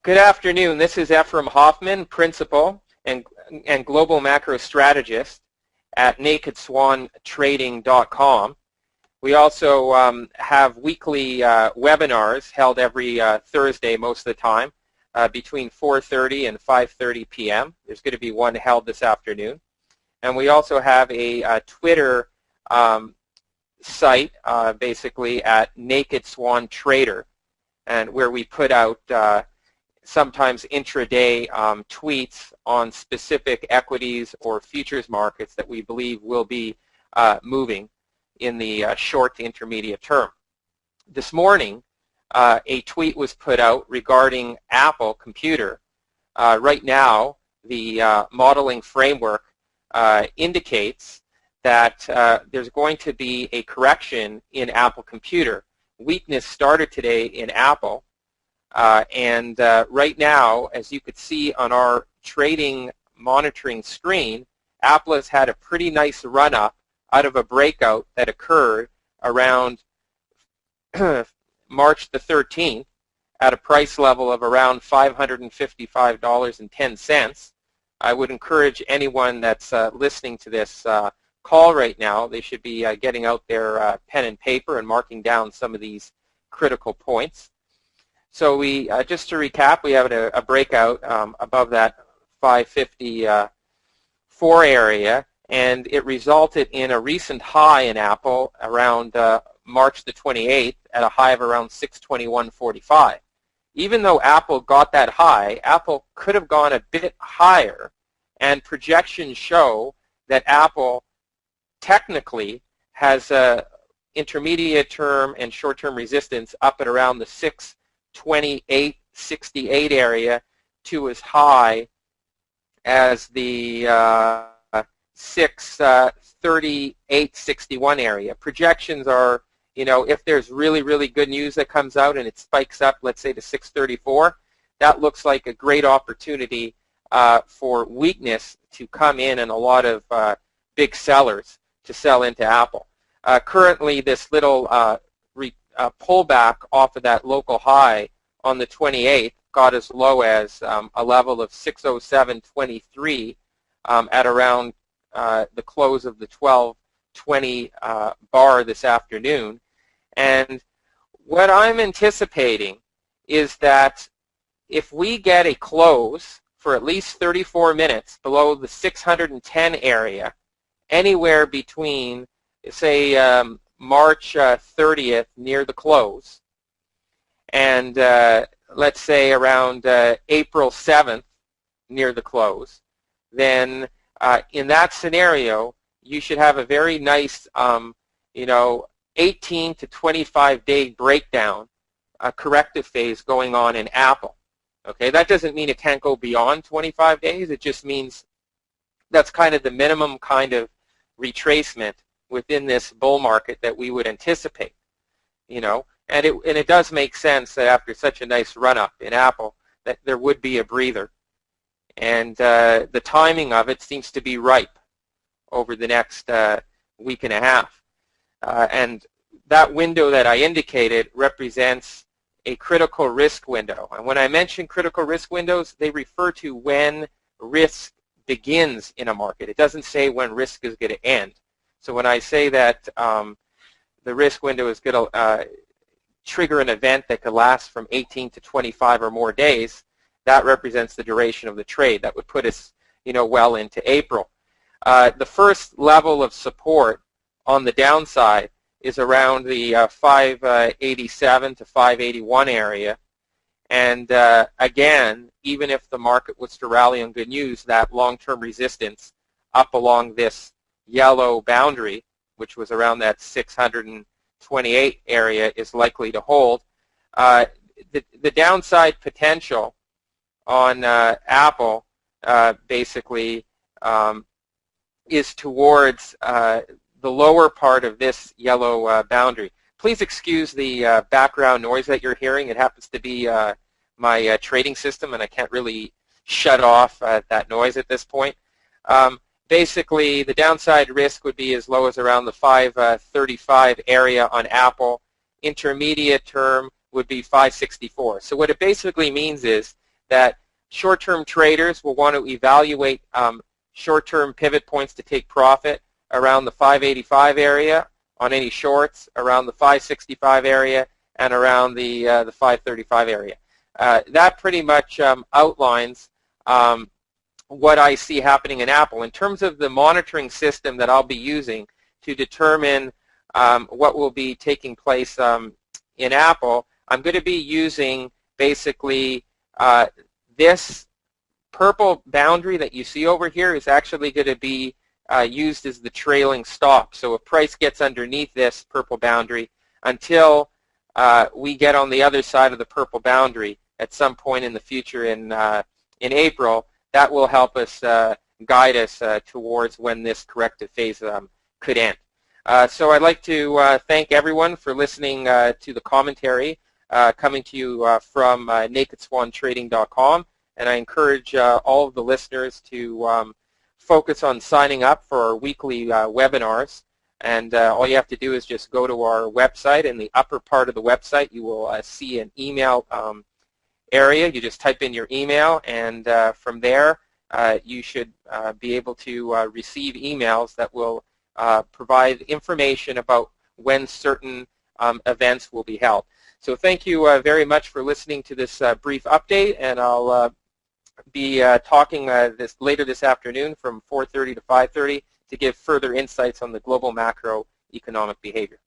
Good afternoon. This is Efrem Hoffman, Principal and Global Macro Strategist at nakedswantrading.com. We also have weekly webinars held every Thursday most of the time between 4:30 and 5:30 p.m. There's going to be one held this afternoon. And we also have a Twitter site basically at Naked Swan Trader, and where we put out sometimes intraday tweets on specific equities or futures markets that we believe will be moving in the short to intermediate term. This morning, a tweet was put out regarding Apple Computer. Right now, the modeling framework indicates that there's going to be a correction in Apple Computer. Weakness started today in Apple. And right now, as you could see on our trading monitoring screen, Apple has had a pretty nice run-up out of a breakout that occurred around March the 13th at a price level of around $555.10. I would encourage anyone that's listening to this call right now, they should be getting out their pen and paper and marking down some of these critical points. So we, just to recap, we have a breakout above that 554 area, and it resulted in a recent high in Apple around March the 28th at a high of around 621.45. Even though Apple got that high, Apple could have gone a bit higher, and projections show that Apple technically has intermediate term and short-term resistance up at around the 628.68 area to as high as the 638.61 area. Projections are, if there's really, really good news that comes out and it spikes up, let's say to 634, that looks like a great opportunity for weakness to come in and a lot of big sellers to sell into Apple. Currently, this little pullback off of that local high on the 28th got as low as a level of 607.23 at around the close of the 12:20 bar this afternoon. And what I'm anticipating is that if we get a close for at least 34 minutes below the 610 area, anywhere between, say, March 30th near the close, and let's say around April 7th near the close, then in that scenario, you should have a very nice, 18 to 25 day breakdown, corrective phase going on in Apple. Okay, that doesn't mean it can't go beyond 25 days. It just means that's kind of the minimum kind of retracement within this bull market that we would anticipate. And it does make sense that after such a nice run-up in Apple that there would be a breather. And the timing of it seems to be ripe over the next week and a half. And that window that I indicated represents a critical risk window. And when I mention critical risk windows, they refer to when risk begins in a market. It doesn't say when risk is going to end. So when I say that the risk window is going to trigger an event that could last from 18 to 25 or more days, that represents the duration of the trade. That would put us, well into April. The first level of support on the downside is around the 587 to 581 area. And again, even if the market was to rally on good news, that long-term resistance up along this yellow boundary, which was around that 628 area, is likely to hold. The downside potential on Apple basically is towards the lower part of this yellow boundary. Please excuse the background noise that you're hearing. It happens to be my trading system, and I can't really shut off that noise at this point. Basically, the downside risk would be as low as around the 535 area on Apple. Intermediate term would be 564. So what it basically means is that short-term traders will want to evaluate short-term pivot points to take profit around the 585 area on any shorts, around the 565 area, and around the 535 area. That pretty much outlines what I see happening in Apple. In terms of the monitoring system that I'll be using to determine what will be taking place in Apple, I'm going to be using basically this purple boundary that you see over here is actually going to be used as the trailing stop. So if price gets underneath this purple boundary until we get on the other side of the purple boundary at some point in the future in April, that will help us guide us towards when this corrective phase could end. So I'd like to thank everyone for listening to the commentary coming to you from nakedswantrading.com, and I encourage all of the listeners to focus on signing up for our weekly webinars. And all you have to do is just go to our website. In the upper part of the website, you will see an email area. You just type in your email, and from there, you should be able to receive emails that will provide information about when certain events will be held. So thank you very much for listening to this brief update, and I'll be talking later this afternoon from 4:30 to 5:30 to give further insights on the global macroeconomic behavior.